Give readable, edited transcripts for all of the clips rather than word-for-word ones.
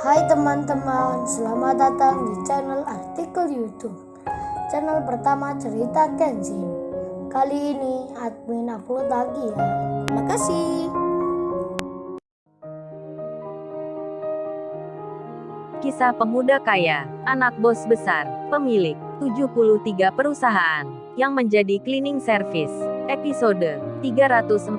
Hai teman-teman, selamat datang di channel artikel YouTube. Channel pertama cerita Kenshin. Kali ini admin upload lagi ya. Terima kasih. Kisah pemuda kaya, anak bos besar, pemilik 73 perusahaan, yang menjadi cleaning service. Episode 347.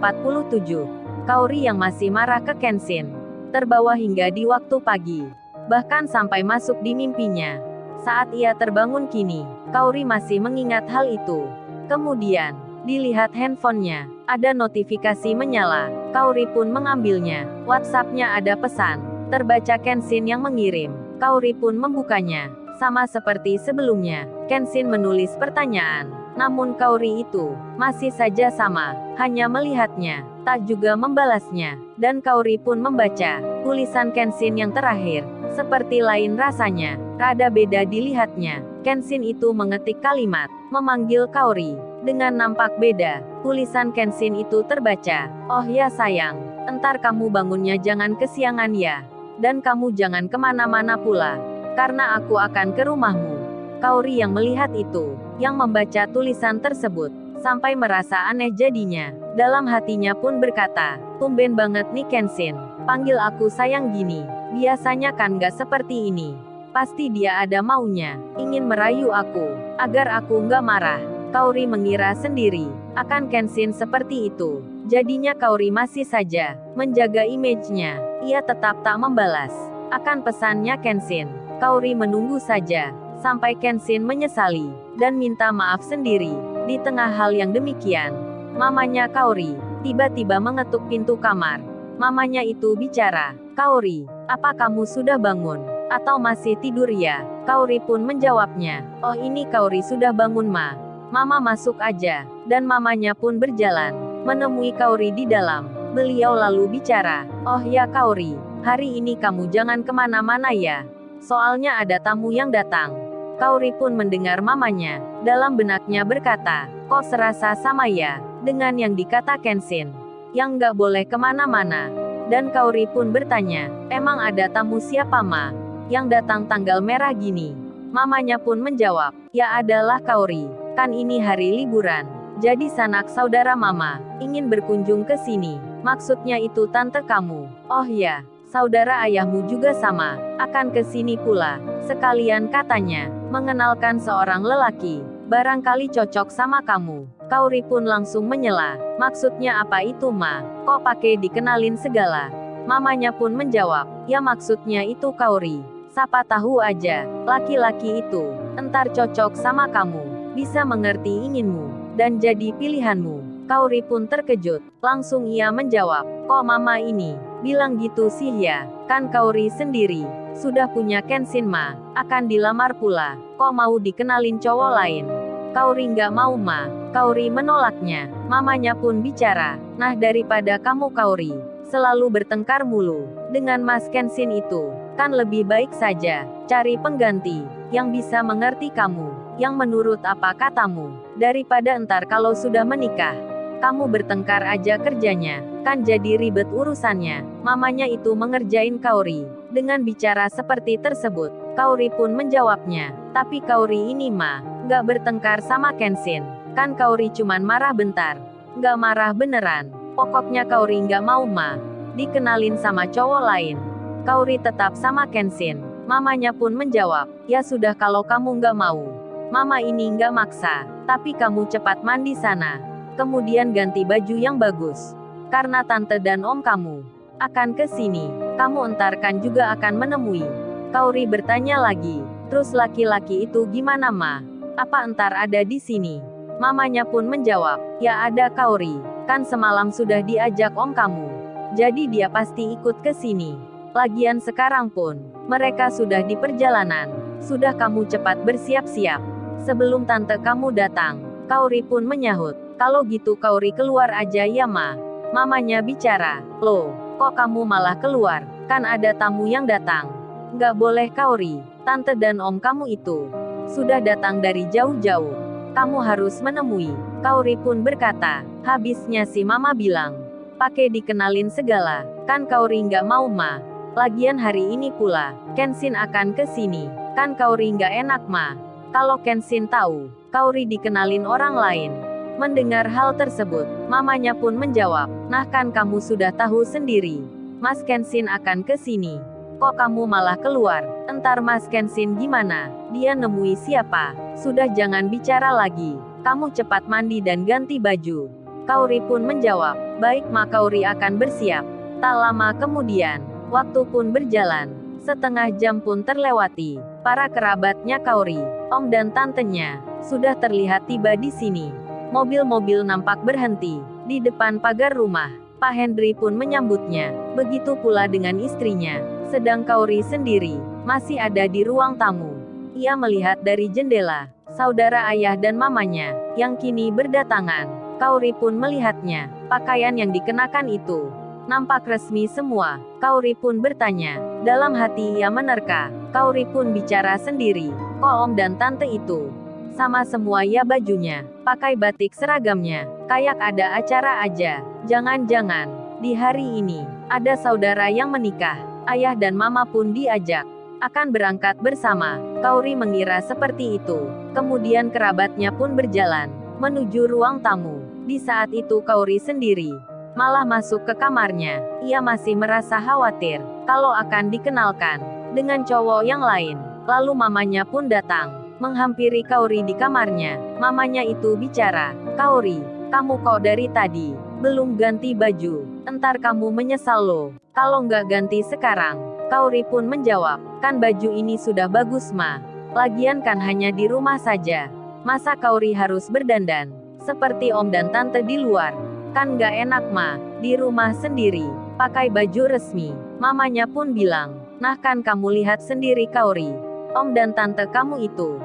Kaori yang masih marah ke Kenshin. Terbawa hingga di waktu pagi. Bahkan sampai masuk di mimpinya. Saat ia terbangun kini, Kaori masih mengingat hal itu. Kemudian, dilihat handphonenya, ada notifikasi menyala. Kaori pun mengambilnya. WhatsApp-nya ada pesan. Terbaca Kenshin yang mengirim. Kaori pun membukanya. Sama seperti sebelumnya, Kenshin menulis pertanyaan. Namun Kaori itu masih saja sama, hanya melihatnya, tak juga membalasnya. Dan Kaori pun membaca tulisan Kenshin yang terakhir. Seperti lain rasanya, rada beda dilihatnya. Kenshin itu mengetik kalimat, memanggil Kaori. Dengan nampak beda, tulisan Kenshin itu terbaca, "Oh ya sayang, entar kamu bangunnya jangan kesiangan ya. Dan kamu jangan kemana-mana pula, karena aku akan ke rumahmu." Kaori yang melihat itu, yang membaca tulisan tersebut, sampai merasa aneh jadinya. Dalam hatinya pun berkata, tumben banget nih Kenshin, panggil aku sayang gini. Biasanya kan gak seperti ini. Pasti dia ada maunya, ingin merayu aku, agar aku gak marah. Kaori mengira sendiri, akan Kenshin seperti itu. Jadinya Kaori masih saja menjaga image-nya. Ia tetap tak membalas akan pesannya Kenshin. Kaori menunggu saja sampai Kenshin menyesali dan minta maaf sendiri. Di tengah hal yang demikian, mamanya Kaori tiba-tiba mengetuk pintu kamar. Mamanya itu bicara, "Kaori, apa kamu sudah bangun? Atau masih tidur ya?" Kaori pun menjawabnya, "Oh ini Kaori sudah bangun ma. Mama masuk aja." Dan mamanya pun berjalan menemui Kaori di dalam. Beliau lalu bicara, "Oh ya Kaori, hari ini kamu jangan kemana-mana ya. Soalnya ada tamu yang datang." Kaori pun mendengar mamanya. Dalam benaknya berkata, kok serasa sama ya dengan yang dikata Kenshin, yang gak boleh kemana-mana. Dan Kaori pun bertanya, emang ada tamu siapa ma, yang datang tanggal merah gini? Mamanya pun menjawab, ya adalah Kaori, kan ini hari liburan. Jadi sanak saudara mama ingin berkunjung ke sini. Maksudnya itu tante kamu. Oh ya, saudara ayahmu juga sama, akan ke sini pula. Sekalian katanya, mengenalkan seorang lelaki, barangkali cocok sama kamu. Kaori pun langsung menyela, maksudnya apa itu ma? Kok pakai dikenalin segala? Mamanya pun menjawab, ya maksudnya itu Kaori. Siapa tahu aja, laki-laki itu, entar cocok sama kamu, bisa mengerti inginmu, dan jadi pilihanmu. Kaori pun terkejut, langsung ia menjawab, kok mama ini bilang gitu sih ya? Kan Kaori sendiri sudah punya Kenshin ma, akan dilamar pula, kok mau dikenalin cowok lain? Kaori nggak mau ma. Kaori menolaknya. Mamanya pun bicara, nah daripada kamu Kaori selalu bertengkar mulu dengan Mas Kenshin itu, kan lebih baik saja cari pengganti yang bisa mengerti kamu, yang menurut apa katamu, daripada entar kalau sudah menikah kamu bertengkar aja kerjanya, kan jadi ribet urusannya. Mamanya itu mengerjain Kaori dengan bicara seperti tersebut. Kaori pun menjawabnya, tapi Kaori ini mah nggak bertengkar sama Kenshin, kan Kaori cuman marah bentar, nggak marah beneran. Pokoknya Kaori nggak mau mah dikenalin sama cowok lain. Kaori tetap sama Kenshin. Mamanya pun menjawab, ya sudah kalau kamu nggak mau, mama ini nggak maksa, tapi kamu cepat mandi sana. Kemudian ganti baju yang bagus, karena tante dan om kamu akan ke sini. Kamu entar kan juga akan menemui. Kaori bertanya lagi, terus laki-laki itu gimana ma? Apa entar ada di sini? Mamanya pun menjawab, ya ada Kaori, kan semalam sudah diajak om kamu, jadi dia pasti ikut ke sini. Lagian sekarang pun mereka sudah di perjalanan. Sudah kamu cepat bersiap-siap sebelum tante kamu datang. Kaori pun menyahut, kalau gitu Kaori keluar aja ya ma. Mamanya bicara, loh, kok kamu malah keluar? Kan ada tamu yang datang. Nggak boleh Kaori, tante dan om kamu itu sudah datang dari jauh-jauh. Kamu harus menemui. Kaori pun berkata, habisnya si mama bilang, pakai dikenalin segala, kan Kaori nggak mau ma. Lagian hari ini pula, Kenshin akan ke sini. Kan Kaori nggak enak mah. Kalau Kenshin tahu, Kaori dikenalin orang lain. Mendengar hal tersebut, mamanya pun menjawab, nah kan kamu sudah tahu sendiri. Mas Kenshin akan ke sini. Kok kamu malah keluar? Entar Mas Kenshin gimana? Dia nemui siapa? Sudah jangan bicara lagi. Kamu cepat mandi dan ganti baju. Kaori pun menjawab, baik Ma, Kaori akan bersiap. Tak lama kemudian, waktu pun berjalan. Setengah jam pun terlewati. Para kerabatnya Kaori, om dan tantenya, sudah terlihat tiba di sini. Mobil-mobil nampak berhenti di depan pagar rumah. Pak Hendri pun menyambutnya. Begitu pula dengan istrinya. Sedang Kaori sendiri masih ada di ruang tamu. Ia melihat dari jendela saudara ayah dan mamanya yang kini berdatangan. Kaori pun melihatnya. Pakaian yang dikenakan itu nampak resmi semua. Kaori pun bertanya. Dalam hati ia menerka. Kaori pun bicara sendiri. Kok om dan tante itu sama semua ya bajunya, pakai batik seragamnya, kayak ada acara aja. Jangan-jangan di hari ini ada saudara yang menikah. Ayah dan mama pun diajak akan berangkat bersama. Kaori mengira seperti itu. Kemudian kerabatnya pun berjalan menuju ruang tamu. Di saat itu Kaori sendiri malah masuk ke kamarnya. Ia masih merasa khawatir kalau akan dikenalkan dengan cowok yang lain. Lalu mamanya pun datang menghampiri Kaori di kamarnya. Mamanya itu bicara, Kaori, kamu kok dari tadi belum ganti baju? Entar kamu menyesal loh kalau nggak ganti sekarang. Kaori pun menjawab, kan baju ini sudah bagus ma. Lagian kan hanya di rumah saja. Masa Kaori harus berdandan seperti om dan tante di luar? Kan nggak enak ma, di rumah sendiri pakai baju resmi. Mamanya pun bilang, nah kan kamu lihat sendiri Kaori, om dan tante kamu itu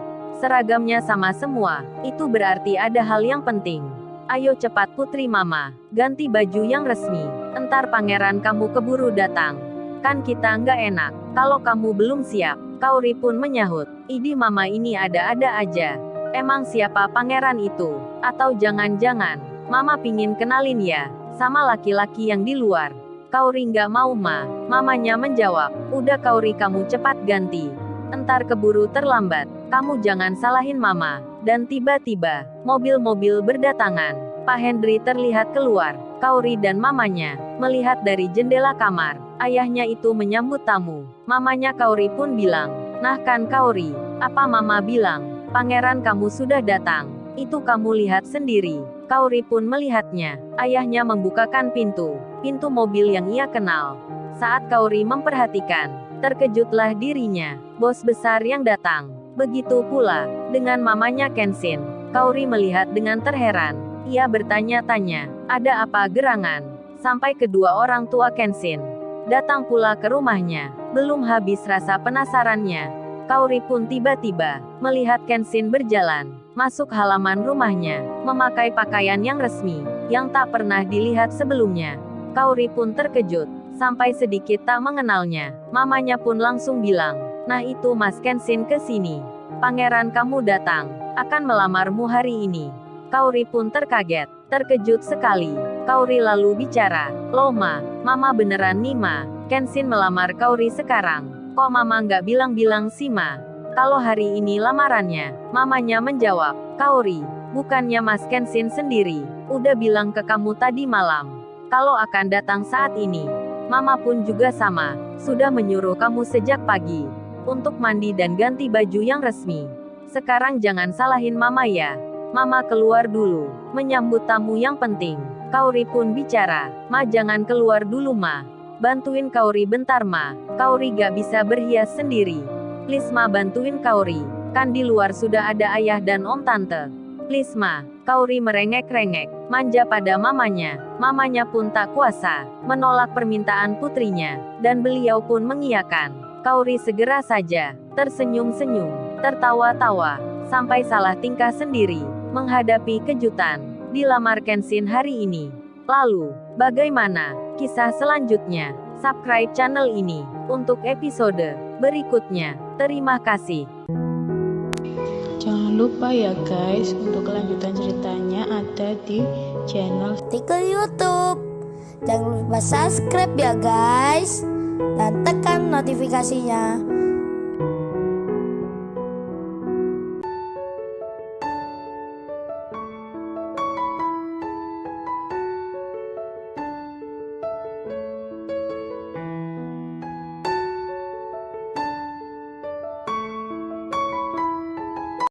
seragamnya sama semua. Itu berarti ada hal yang penting. Ayo cepat putri mama, ganti baju yang resmi. Entar pangeran kamu keburu datang. Kan kita nggak enak kalau kamu belum siap. Kaori pun menyahut, idi mama ini ada-ada aja. Emang siapa pangeran itu? Atau jangan-jangan mama pingin kenalin ya sama laki-laki yang di luar? Kaori nggak mau ma. Mamanya menjawab, udah Kaori kamu cepat ganti. Entar keburu terlambat. Kamu jangan salahin mama. Dan tiba-tiba, mobil-mobil berdatangan. Pak Hendri terlihat keluar. Kaori dan mamanya melihat dari jendela kamar. Ayahnya itu menyambut tamu. Mamanya Kaori pun bilang, nah kan Kaori, apa mama bilang? Pangeran kamu sudah datang. Itu kamu lihat sendiri. Kaori pun melihatnya. Ayahnya membukakan pintu mobil yang ia kenal. Saat Kaori memperhatikan, terkejutlah dirinya. Bos besar yang datang. Begitu pula dengan mamanya Kenshin. Kaori melihat dengan terheran. Ia bertanya-tanya, ada apa gerangan? Sampai kedua orang tua Kenshin datang pula ke rumahnya. Belum habis rasa penasarannya, Kaori pun tiba-tiba melihat Kenshin berjalan masuk halaman rumahnya, memakai pakaian yang resmi, yang tak pernah dilihat sebelumnya. Kaori pun terkejut, sampai sedikit tak mengenalnya. Mamanya pun langsung bilang, nah itu Mas Kenshin ke sini. Pangeran kamu datang, akan melamarmu hari ini. Kaori pun terkaget, terkejut sekali. Kaori lalu bicara, loh ma, mama beneran nih ma, Kenshin melamar Kaori sekarang. Kok mama nggak bilang-bilang sih ma? Kalau hari ini lamarannya, mamanya menjawab, Kaori, bukannya Mas Kenshin sendiri udah bilang ke kamu tadi malam kalau akan datang saat ini. Mama pun juga sama, sudah menyuruh kamu sejak pagi untuk mandi dan ganti baju yang resmi. Sekarang jangan salahin mama ya. Mama keluar dulu, menyambut tamu yang penting. Kaori pun bicara, ma jangan keluar dulu ma. Bantuin Kaori bentar ma. Kaori gak bisa berhias sendiri. Please ma, bantuin Kaori. Kan di luar sudah ada ayah dan om tante. Please ma. Kaori merengek-rengek, manja pada mamanya. Mamanya pun tak kuasa menolak permintaan putrinya, dan beliau pun mengiyakan. Kaori segera saja tersenyum-senyum, tertawa-tawa, sampai salah tingkah sendiri menghadapi kejutan dilamar Kenshin hari ini. Lalu, bagaimana kisah selanjutnya? Subscribe channel ini untuk episode berikutnya. Terima kasih. Jangan lupa ya guys, untuk kelanjutan ceritanya ada di channel Artikel YouTube. Jangan lupa subscribe ya guys. dan tekan notifikasinya